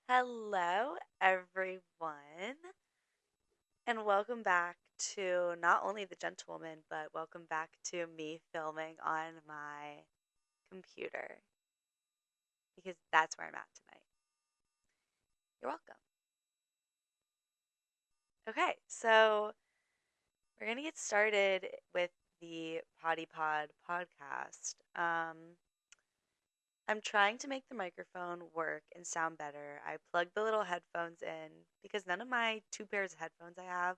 Hello, everyone, and welcome back to not only The Gentlewoman, but welcome back to me filming on my computer because that's where I'm at tonight. You're welcome. Okay, so we're going to get started with the Potty Pod podcast. I'm trying to make the microphone work and sound better. I plugged the little headphones in because none of my two pairs of headphones I have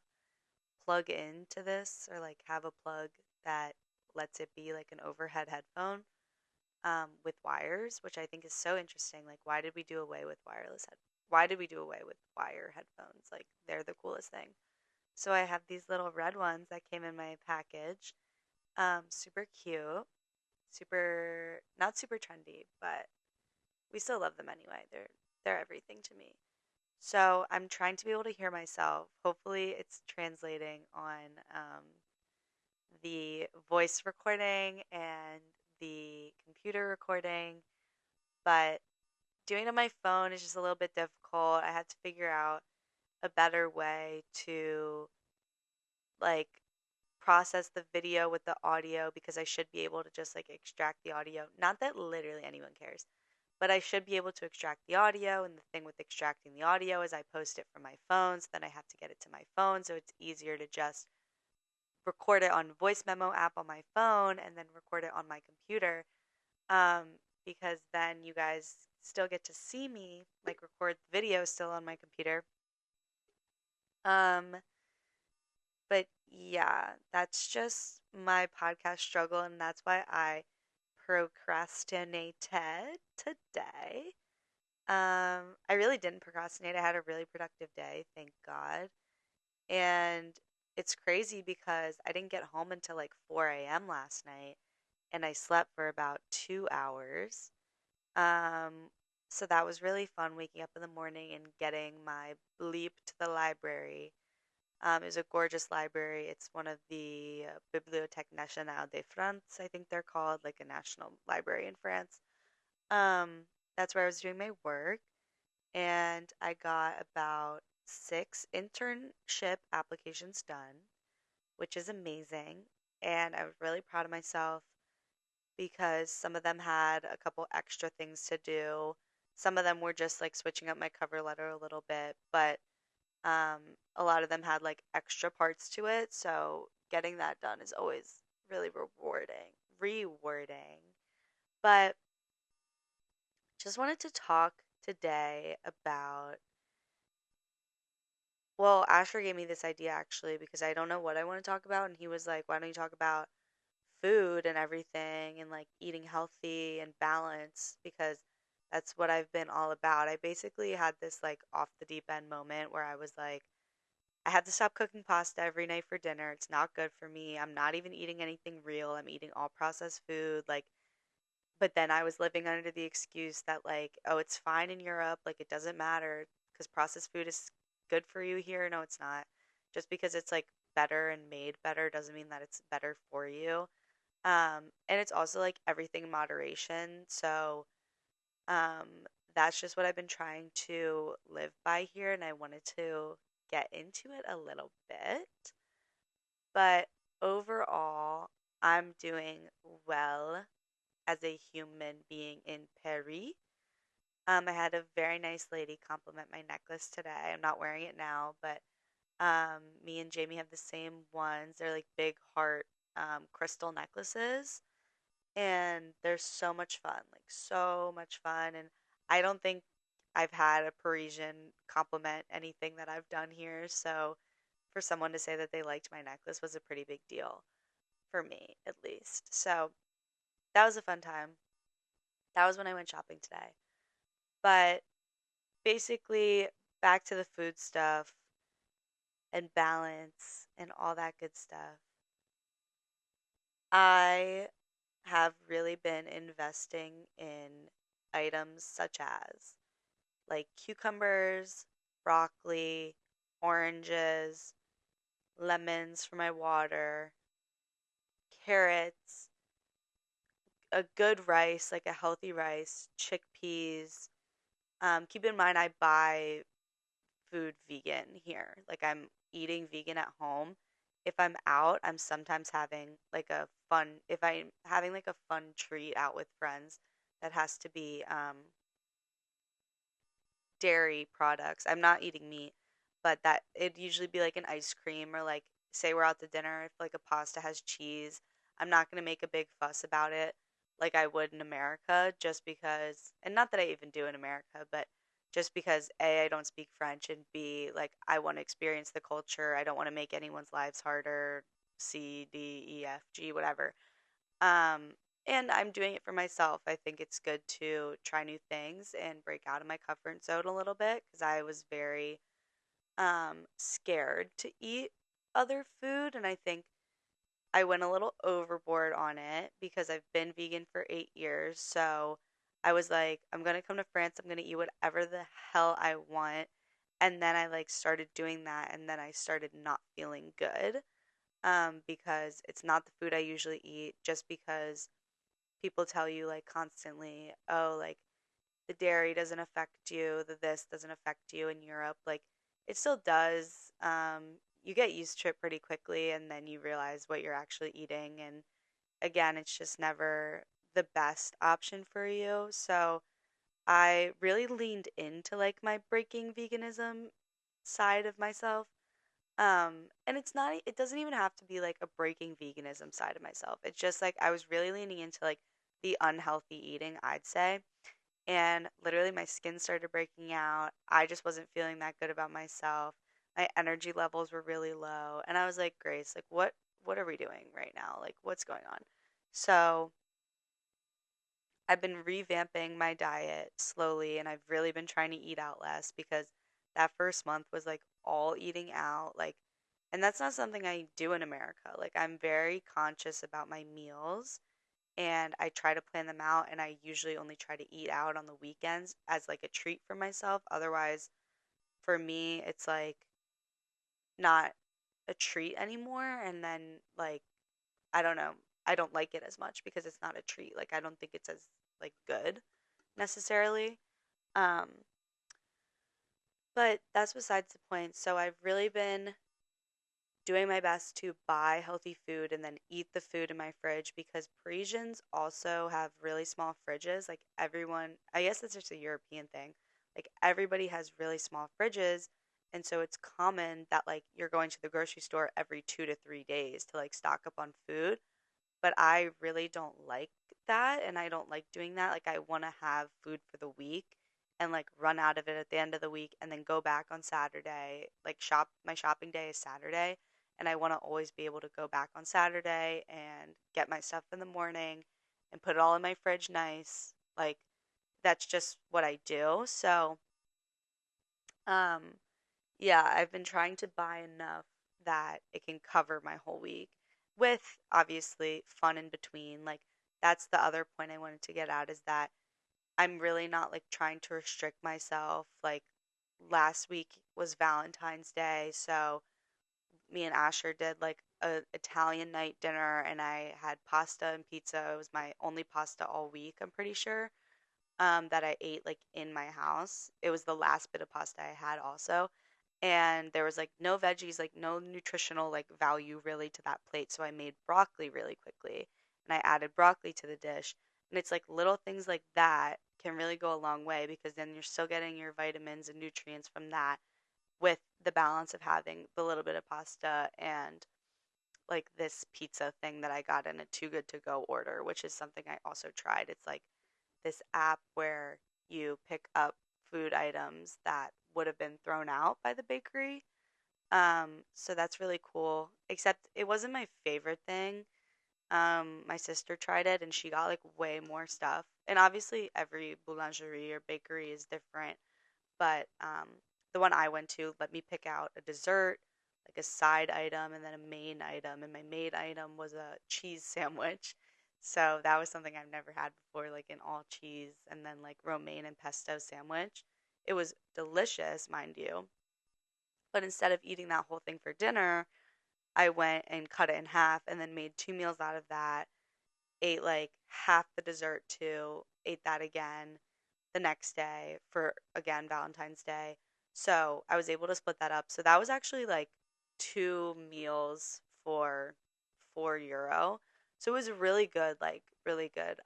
plug into this or like have a plug that lets it be like an overhead headphone with wires, which I think is so interesting. Like, why did we do away with Why did we do away with wire headphones? Like, they're the coolest thing. So I have these little red ones that came in my package. Super cute, super not super trendy, but we still love them anyway. They're everything to me. So I'm trying to be able to hear myself. Hopefully, it's translating on the voice recording and the computer recording, but doing it on my phone is just a little bit difficult. I had to figure out a better way to like process the video with the audio because I should be able to just like extract the audio. Not that literally anyone cares, but I should be able to extract the audio. And the thing with extracting the audio is I post it from my phone, so then I have to get it to my phone, so it's easier to just record it on voice memo app on my phone and then record it on my computer, um, because then you guys still get to see me like record the video still on my computer. um, but yeah, that's just my podcast struggle, and that's why I procrastinated today. I really didn't procrastinate. I had a really productive day, thank God. And it's crazy because I didn't get home until like 4 a.m. last night, and I slept for about 2 hours. Um, so that was really fun waking up in the morning and getting my bleep to the library. It was a gorgeous library. It's one of the Bibliothèque Nationale de France, I think they're called, like a national library in France. Um, that's where I was doing my work, and I got about six internship applications done, which is amazing. And I was really proud of myself because some of them had a couple extra things to do. Some of them were just like switching up my cover letter a little bit, but a lot of them had like extra parts to it. So getting that done is always really rewarding. Rewarding. But just wanted to talk today about, well, Asher gave me this idea actually because I don't know what I want to talk about. And he was like, why don't you talk about food and everything and like eating healthy and balance, because that's what I've been all about. I basically had this like off the deep end moment where I was like, I had to stop cooking pasta every night for dinner. It's not good for me. I'm not even eating anything real. I'm eating all processed food. Like, but then I was living under the excuse that like, oh, it's fine in Europe. Like, it doesn't matter because processed food is good for you here. No, it's not. Just because it's like better and made better doesn't mean that it's better for you. And it's also like everything in moderation. So, um, that's just what I've been trying to live by here, and I wanted to get into it a little bit. But overall, I'm doing well as a human being in Paris. I had a very nice lady compliment my necklace today. I'm not wearing it now, but me and Jamie have the same ones. They're like big heart crystal necklaces, and they're so much fun, like so much fun. And I don't think I've had a Parisian compliment anything that I've done here, so for someone to say that they liked my necklace was a pretty big deal for me, at least. So that was a fun time. That was when I went shopping today. But basically, back to the food stuff and balance and all that good stuff. I have really been investing in items such as like cucumbers, broccoli, oranges, lemons for my water, carrots, a good rice, like a healthy rice, chickpeas, Keep in mind, I buy food vegan here. Like I'm eating vegan at home. If I'm out, I'm sometimes having like a fun, if I'm having like a fun treat out with friends, that has to be dairy products. I'm not eating meat, but that it'd usually be like an ice cream or like say we're out to dinner, if like a pasta has cheese, I'm not going to make a big fuss about it like I would in America just because, and not that I even do in America, but just because A, I don't speak French, and B, like I want to experience the culture. I don't want to make anyone's lives harder. C, D, E, F, G, whatever. Um, and I'm doing it for myself. I think it's good to try new things and break out of my comfort zone a little bit because I was very scared to eat other food. And I think I went a little overboard on it because I've been vegan for 8 years. So I was like, I'm going to come to France. I'm going to eat whatever the hell I want. And then I like started doing that. And then I started not feeling good because it's not the food I usually eat, just because people tell you like constantly, oh, like the dairy doesn't affect you, the this doesn't affect you in Europe. Like it still does. You get used to it pretty quickly, and then you realize what you're actually eating. And again, it's just never the best option for you. So I really leaned into like my breaking veganism side of myself. And it's not, it doesn't even have to be like a breaking veganism side of myself. It's just like I was really leaning into like the unhealthy eating, I'd say. And literally my skin started breaking out. I just wasn't feeling that good about myself. My energy levels were really low. And I was like, Grace, like what are we doing right now? Like what's going on? So I've been revamping my diet slowly, and I've really been trying to eat out less because that first month was like all eating out, like, and that's not something I do in America. Like I'm very conscious about my meals, and I try to plan them out, and I usually only try to eat out on the weekends as like a treat for myself. Otherwise, for me, it's like not a treat anymore, and then like I don't know, I don't like it as much because it's not a treat. Like I don't think it's as like good necessarily. Um, but that's besides the point. So I've really been doing my best to buy healthy food and then eat the food in my fridge because Parisians also have really small fridges. Like everyone, I guess it's just a European thing. Like everybody has really small fridges. And so it's common that like you're going to the grocery store every 2 to 3 days to like stock up on food, but I really don't like that, and I don't like doing that. Like I want to have food for the week and like run out of it at the end of the week and then go back on Saturday. Like shop, my shopping day is Saturday, and I want to always be able to go back on Saturday and get my stuff in the morning and put it all in my fridge nice. Like that's just what I do. So, um yeah, I've been trying to buy enough that it can cover my whole week with obviously fun in between. Like, that's the other point I wanted to get at, is that I'm really not like trying to restrict myself. Like, last week was Valentine's Day, so me and Asher did like a Italian night dinner, and I had pasta and pizza. It was my only pasta all week, I'm pretty sure, that I ate like in my house. It was the last bit of pasta I had also. And there was like no veggies, like no nutritional like value really to that plate. So I made broccoli really quickly, and I added broccoli to the dish. And it's like little things like that can really go a long way because then you're still getting your vitamins and nutrients from that with the balance of having the little bit of pasta and like this pizza thing that I got in a Too Good to Go order, which is something I also tried. It's like this app where you pick up food items that would have been thrown out by the bakery. So that's really cool. Except it wasn't my favorite thing. My sister tried it and she got like way more stuff. And obviously every boulangerie or bakery is different, but the one I went to let me pick out a dessert, like a side item, and then a main item. And my main item was a cheese sandwich. So that was something I've never had before, like an all cheese and then like romaine and pesto sandwich. It was delicious, mind you. But instead of eating that whole thing for dinner, I went and cut it in half and then made 2 meals out of that. Ate like half the dessert too, ate that again, the next day for, again, Valentine's Day. So I was able to split that up. So that was actually like 2 meals for €4. So it was really good, like really good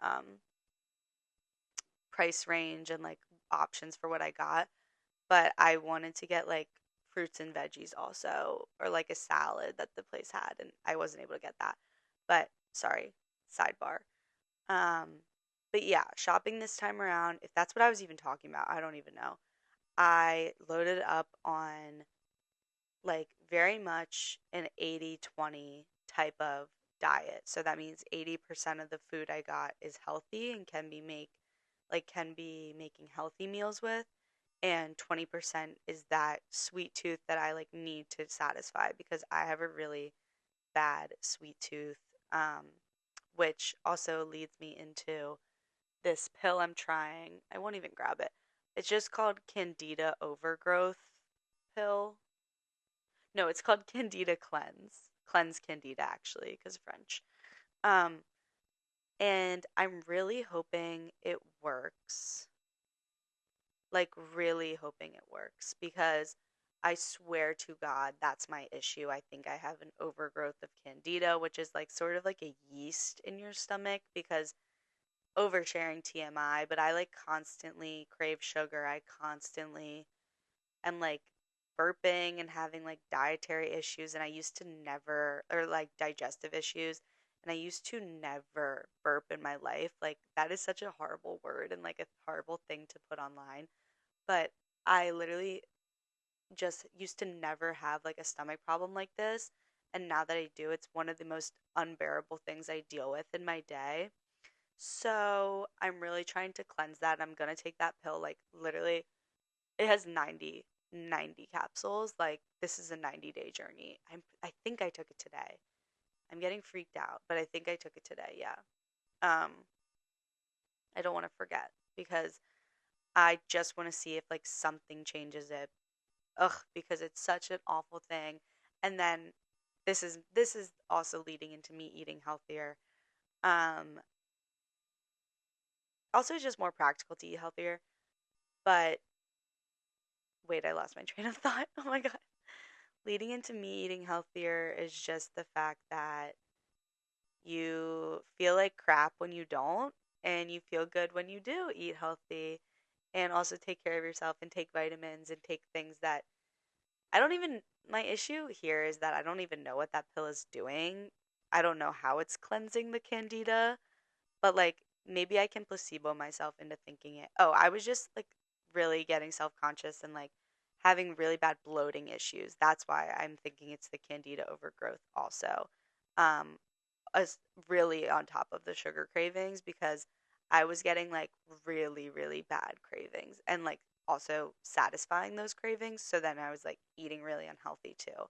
price range and like options for what I got. But I wanted to get like fruits and veggies also, or like a salad that the place had, and I wasn't able to get that. But sorry, sidebar. Um, but yeah, shopping this time around, if that's what I was even talking about, I don't even know. I loaded up on like very much an 80-20 type of diet. So that means 80% of the food I got is healthy and can be making healthy meals with, and 20% is that sweet tooth that I like need to satisfy because I have a really bad sweet tooth, um, which also leads me into this pill I'm trying. I won't even grab it. It's just called Candida Overgrowth pill. No, it's called Candida Cleanse. Cleanse Candida, actually, because French. Um, and I'm really hoping it works. Like, really hoping it works because I swear to God, that's my issue. I think I have an overgrowth of Candida, which is like sort of like a yeast in your stomach because oversharing TMI, but I like constantly crave sugar. I constantly am like burping and having like dietary issues, and I used to never, or like digestive issues, and I used to never burp in my life. Like that is such a horrible word and like a horrible thing to put online, but I literally just used to never have like a stomach problem like this. And now that I do, it's one of the most unbearable things I deal with in my day. So I'm really trying to cleanse that. I'm gonna take that pill like literally it has 90 capsules. Like this is a 90-day journey. I think I took it today. I'm getting freaked out, but I think I took it today. Yeah. Um I don't want to forget because I just want to see if like something changes it. Ugh, because it's such an awful thing. And then this is also leading into me eating healthier. Um Also it's just more practical to eat healthier, but wait, I lost my train of thought. Oh my god. Leading into me eating healthier is just the fact that you feel like crap when you don't, and you feel good when you do eat healthy, and also take care of yourself and take vitamins and take things that I don't even. My issue here is that I don't even know what that pill is doing. I don't know how it's cleansing the candida, but like maybe I can placebo myself into thinking it. Oh, I was just like really getting self-conscious and like having really bad bloating issues. That's why I'm thinking it's the candida overgrowth also. Um as really on top of the sugar cravings because I was getting like really really bad cravings and like also satisfying those cravings, so then I was like eating really unhealthy too.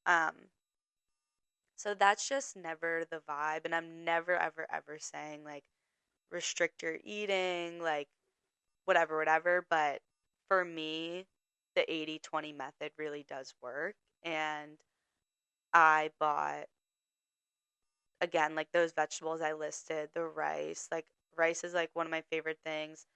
Um so that's just never the vibe, and I'm never ever ever saying like restrict your eating, like whatever, whatever. But for me, the 80-20 method really does work. And I bought, again, like those vegetables I listed, the rice. Like, rice is like one of my favorite things.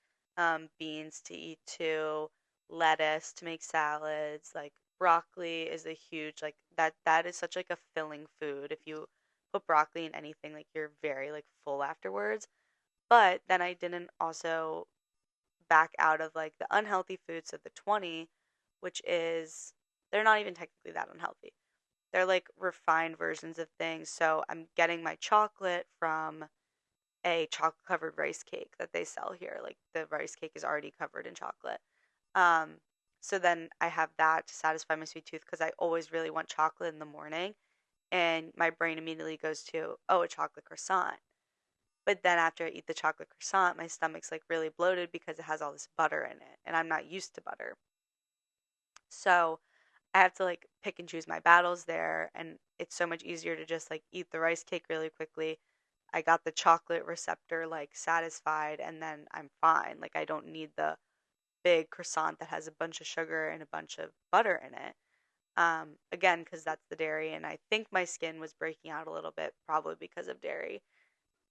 Beans to eat too, lettuce to make salads. Like, broccoli is a huge, like, that is such like a filling food. If you put broccoli in anything, like, you're very, like, full afterwards. But then I didn't also back out of like the unhealthy foods of the 20, which is they're not even technically that unhealthy. They're like refined versions of things. So I'm getting my chocolate from a chocolate covered rice cake that they sell here. Like the rice cake is already covered in chocolate. Um, so then I have that to satisfy my sweet tooth because I always really want chocolate in the morning. And my brain immediately goes to, oh, a chocolate croissant. But then after I eat the chocolate croissant, my stomach's like really bloated because it has all this butter in it, and I'm not used to butter. So I have to like pick and choose my battles there, and it's so much easier to just like eat the rice cake really quickly. I got the chocolate receptor like satisfied, and then I'm fine. Like I don't need the big croissant that has a bunch of sugar and a bunch of butter in it. Again, because that's the dairy, and I think my skin was breaking out a little bit, probably because of dairy.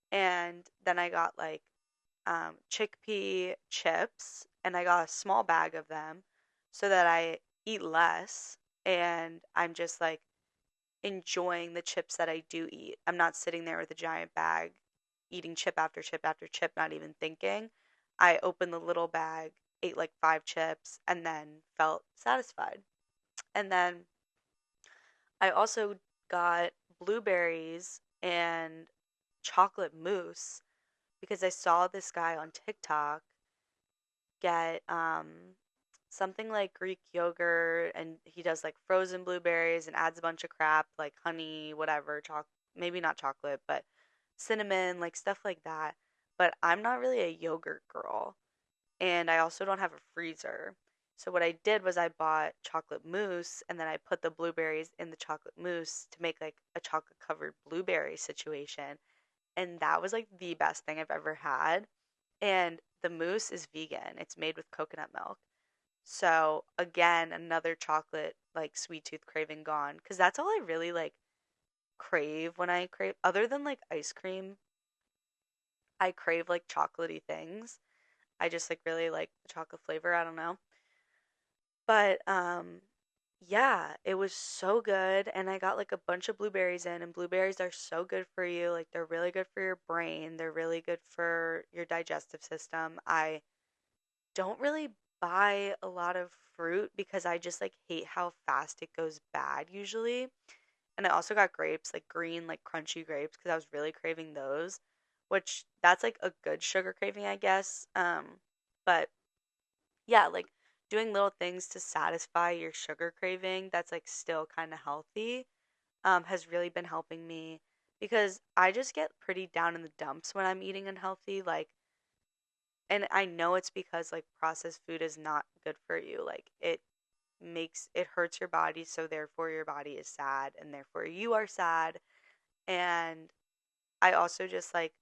And then I got like chickpea chips, and I got a small bag of them so that I eat less, and I'm just like enjoying the chips that I do eat. I'm not sitting there with a giant bag eating chip after chip after chip, not even thinking. I opened the little bag, ate like 5 chips, and then felt satisfied. And then I also got blueberries and chocolate mousse because I saw this guy on TikTok get something like Greek yogurt, and he does like frozen blueberries and adds a bunch of crap like honey, whatever, maybe not chocolate, but cinnamon, like stuff like that. But I'm not really a yogurt girl, and I also don't have a freezer. So what I did was I bought chocolate mousse, and then I put the blueberries in the chocolate mousse to make like a chocolate covered blueberry situation. And that was like the best thing I've ever had. And the mousse is vegan. It's made with coconut milk. So again, another chocolate like sweet tooth craving gone, because that's all I really like crave when I crave, other than like ice cream. I crave like chocolatey things. I just like really like the chocolate flavor. I don't know. But yeah, it was so good, and I got like a bunch of blueberries in, and blueberries are so good for you. Like they're really good for your brain. They're really good for your digestive system. I don't really buy a lot of fruit because I just like hate how fast it goes bad usually. And I also got grapes, like green, like crunchy grapes, because I was really craving those, which that's like a good sugar craving, I guess. But yeah, like doing little things to satisfy your sugar craving that's like still kind of healthy, has really been helping me because I just get pretty down in the dumps when I'm eating unhealthy. Like, and I know it's because like processed food is not good for you. Like it hurts your body, so therefore your body is sad, and therefore you are sad. And I also just like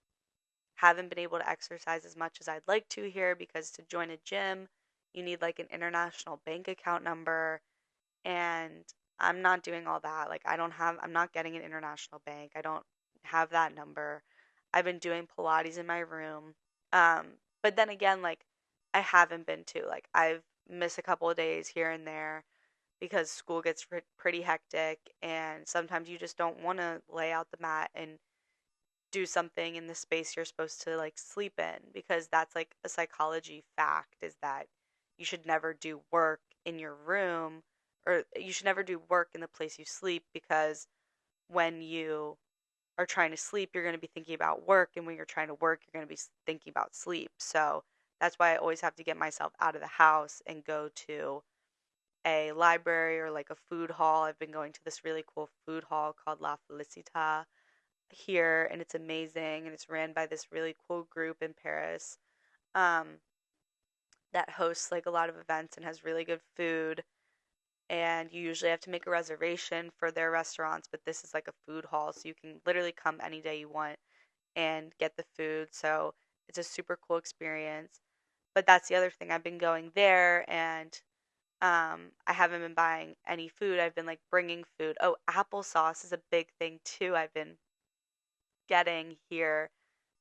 haven't been able to exercise as much as I'd like to here because to join a gym, you need like an international bank account number, and I'm not doing all that. Like I'm not getting an international bank. I don't have that number. I've been doing Pilates in my room. Um, but then again, like I haven't been to. Like I've missed a couple of days here and there because school gets pretty hectic, and sometimes you just don't want to lay out the mat and do something in the space you're supposed to like sleep in, because that's like a psychology fact, is that you should never do work in your room, or you should never do work in the place you sleep, because when you are trying to sleep you're going to be thinking about work, and when you're trying to work you're going to be thinking about sleep. So that's why I always have to get myself out of the house and go to a library or like a food hall. I've been going to this really cool food hall called La Felicita here, and it's amazing, and it's ran by this really cool group in Paris, um, that hosts like a lot of events and has really good food. And you usually have to make a reservation for their restaurants, but this is like a food hall, so you can literally come any day you want and get the food. So it's a super cool experience. But that's the other thing. I've been going there, and I haven't been buying any food. I've been like bringing food. Oh, applesauce is a big thing too. I've been getting here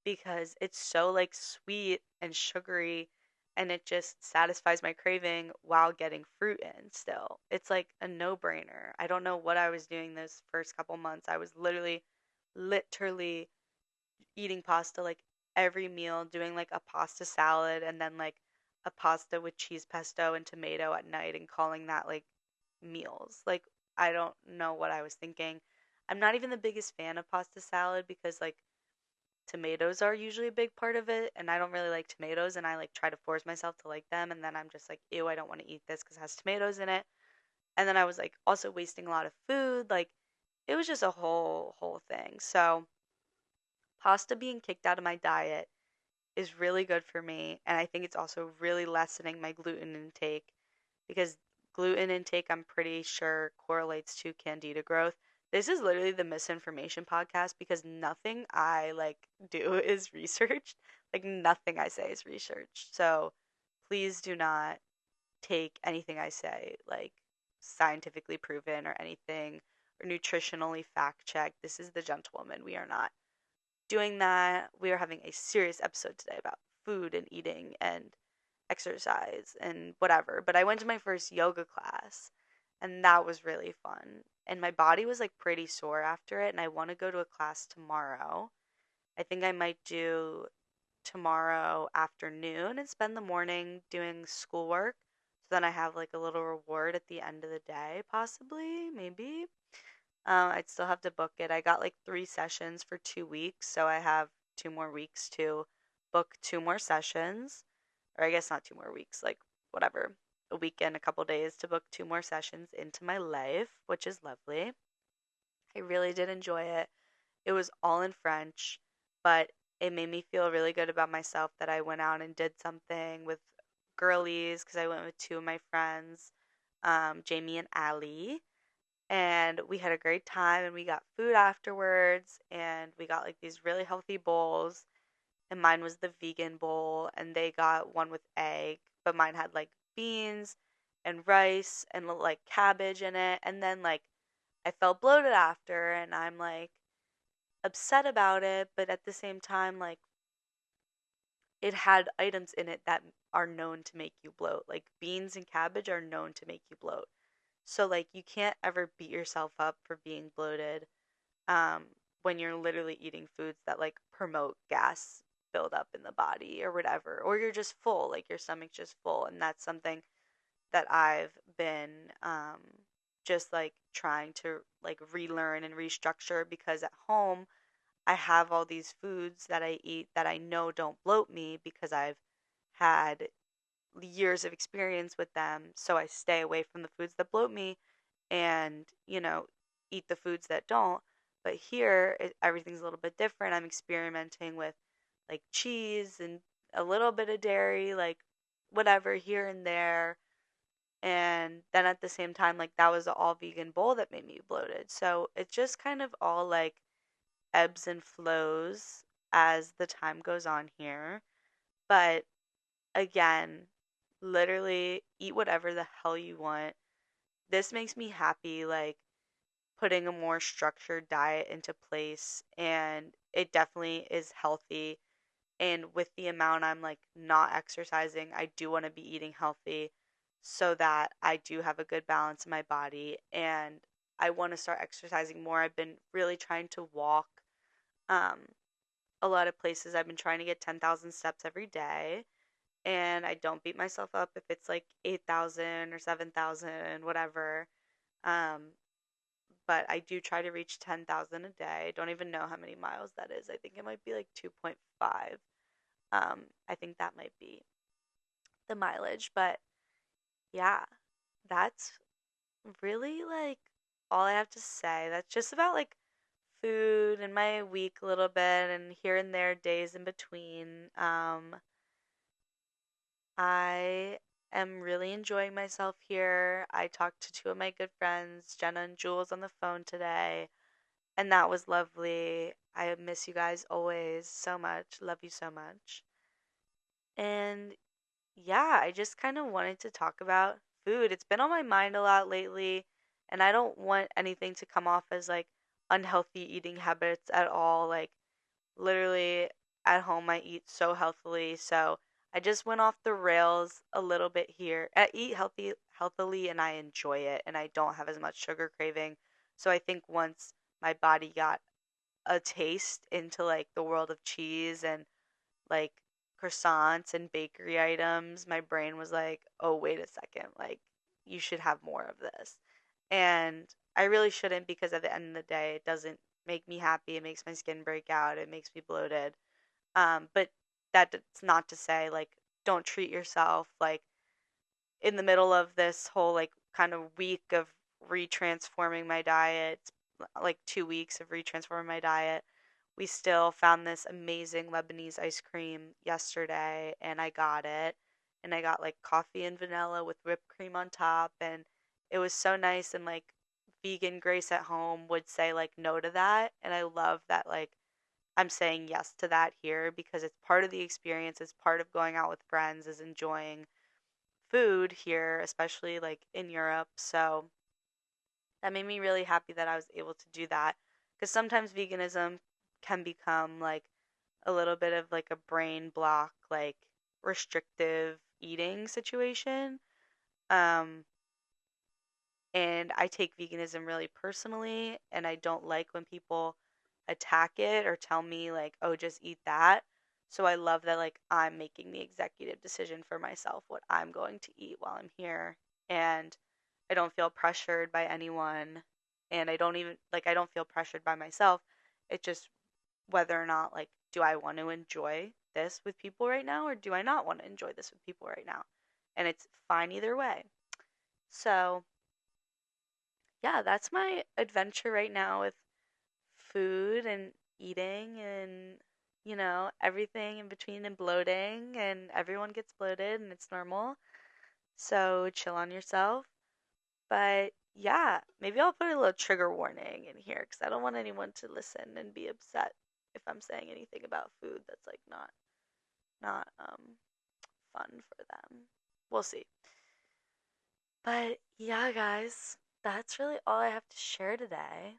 because it's so like sweet and sugary, and it just satisfies my craving while getting fruit in still. It's like a no-brainer. I don't know what I was doing this first couple months. I was literally eating pasta like every meal, doing like a pasta salad and then like a pasta with cheese pesto and tomato at night and calling that like meals. Like I don't know what I was thinking. I'm not even the biggest fan of pasta salad because like tomatoes are usually a big part of it, and I don't really like tomatoes, and I like try to force myself to like them, and then I'm just like, ew, I don't want to eat this because it has tomatoes in it. And then I was like also wasting a lot of food. Like it was just a whole thing. So pasta being kicked out of my diet is really good for me, and I think it's also really lessening my gluten intake, because gluten intake, I'm pretty sure, correlates to candida growth. This is literally the misinformation podcast because nothing I like do is researched. Like nothing I say is researched. So please do not take anything I say like scientifically proven or anything, or nutritionally fact checked. This is the Gentlewoman. We are not doing that. We are having a serious episode today about food and eating and exercise and whatever. But I went to my first yoga class and that was really fun. And my body was like pretty sore after it, and I want to go to a class tomorrow. I think I might do tomorrow afternoon and spend the morning doing schoolwork. So then I have like a little reward at the end of the day, possibly, maybe. I'd still have to book it. I got like 3 sessions for 2 weeks, so I have 2 more weeks to book 2 more sessions. Or I guess not 2 more weeks, like whatever, a weekend, a couple days to book 2 more sessions into my life, which is lovely. I really did enjoy it. It was all in French, but it made me feel really good about myself that I went out and did something with girlies because I went with two of my friends, Jamie and Allie, and we had a great time and we got food afterwards and we got like these really healthy bowls, and mine was the vegan bowl and they got one with egg, but mine had like beans and rice and like cabbage in it, and then like I felt bloated after and I'm like upset about it, but at the same time, like it had items in it that are known to make you bloat. Like beans and cabbage are known to make you bloat. So like you can't ever beat yourself up for being bloated um when you're literally eating foods that like promote gas buildup in the body or whatever. Or you're just full, like your stomach's just full, and that's something that I've been just like trying to like relearn and restructure because at home I have all these foods that I eat that I know don't bloat me because I've had years of experience with them. So I stay away from the foods that bloat me and, eat the foods that don't. But here, everything's a little bit different. I'm experimenting with like cheese and a little bit of dairy, like whatever here and there. And then at the same time, like that was an all vegan bowl that made me bloated. So it's just kind of all like ebbs and flows as the time goes on here. But again, literally eat whatever the hell you want. This makes me happy, like putting a more structured diet into place, and it definitely is healthy. And with the amount I'm like not exercising, I do want to be eating healthy so that I do have a good balance in my body. And I want to start exercising more. I've been really trying to walk. Um, a lot of places I've been trying to get 10,000 steps every day, and I don't beat myself up if it's like 8,000 or 7,000, whatever. Um, but I do try to reach 10,000 a day. I don't even know how many miles that is. I think it might be like 2.5. I think that might be the mileage, but yeah, that's really like all I have to say. That's just about like food and my week a little bit and here and there days in between. I am really enjoying myself here. I talked to two of my good friends, Jenna and Jules, on the phone today, and that was lovely. I miss you guys always so much. Love you so much. And yeah, I just kind of wanted to talk about food. It's been on my mind a lot lately, and I don't want anything to come off as like unhealthy eating habits at all. Like, literally, at home, I eat so healthily. So I just went off the rails a little bit here. I eat healthily, and I enjoy it, and I don't have as much sugar craving. So I think once my body got a taste into like the world of cheese and like croissants and bakery items, my brain was like, oh, wait a second, like you should have more of this. And I really shouldn't because at the end of the day, it doesn't make me happy. It makes my skin break out. It makes me bloated. But that's not to say like don't treat yourself. Like in the middle of this whole like kind of week of retransforming my diet, like 2 weeks of retransforming my diet, we still found this amazing Lebanese ice cream yesterday and I got it. And I got like coffee and vanilla with whipped cream on top, and it was so nice. And like vegan Grace at home would say like no to that, and I love that like I'm saying yes to that here because it's part of the experience. It's part of going out with friends, is enjoying food here, especially like in Europe. So that made me really happy that I was able to do that because sometimes veganism can become like a little bit of like a brain block, like restrictive eating situation. Um, and I take veganism really personally, and I don't like when people attack it or tell me like, "Oh, just eat that." So I love that like I'm making the executive decision for myself what I'm going to eat while I'm here, and I don't feel pressured by anyone, and I don't feel pressured by myself. It's just whether or not like do I want to enjoy this with people right now or do I not want to enjoy this with people right now? And it's fine either way. So, yeah, that's my adventure right now with food and eating and everything in between and bloating, and everyone gets bloated and it's normal. So, chill on yourself. But yeah, maybe I'll put a little trigger warning in here because I don't want anyone to listen and be upset if I'm saying anything about food that's like not fun for them. We'll see. But yeah, guys, that's really all I have to share today.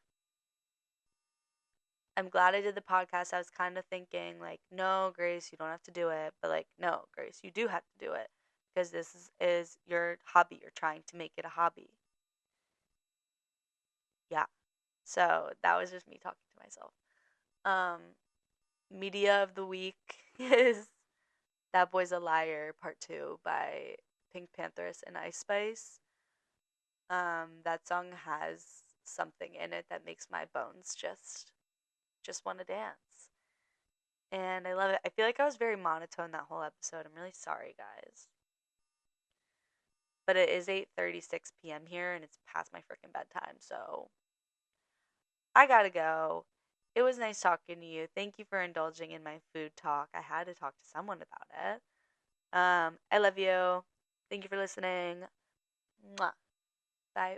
I'm glad I did the podcast. I was kind of thinking like, no, Grace, you don't have to do it, but like, no, Grace, you do have to do it because this is your hobby. You're trying to make it a hobby. Yeah. So that was just me talking to myself. Um, Media of the week is That Boy's a Liar Part 2 by Pink Panthers and Ice Spice. That song has something in it that makes my bones just want to dance. And I love it. I feel like I was very monotone that whole episode. I'm really sorry, guys. But it is 8:36 p.m. here and it's past my freaking bedtime. So I gotta go. It was nice talking to you. Thank you for indulging in my food talk. I had to talk to someone about it. I love you. Thank you for listening. Mwah. Bye.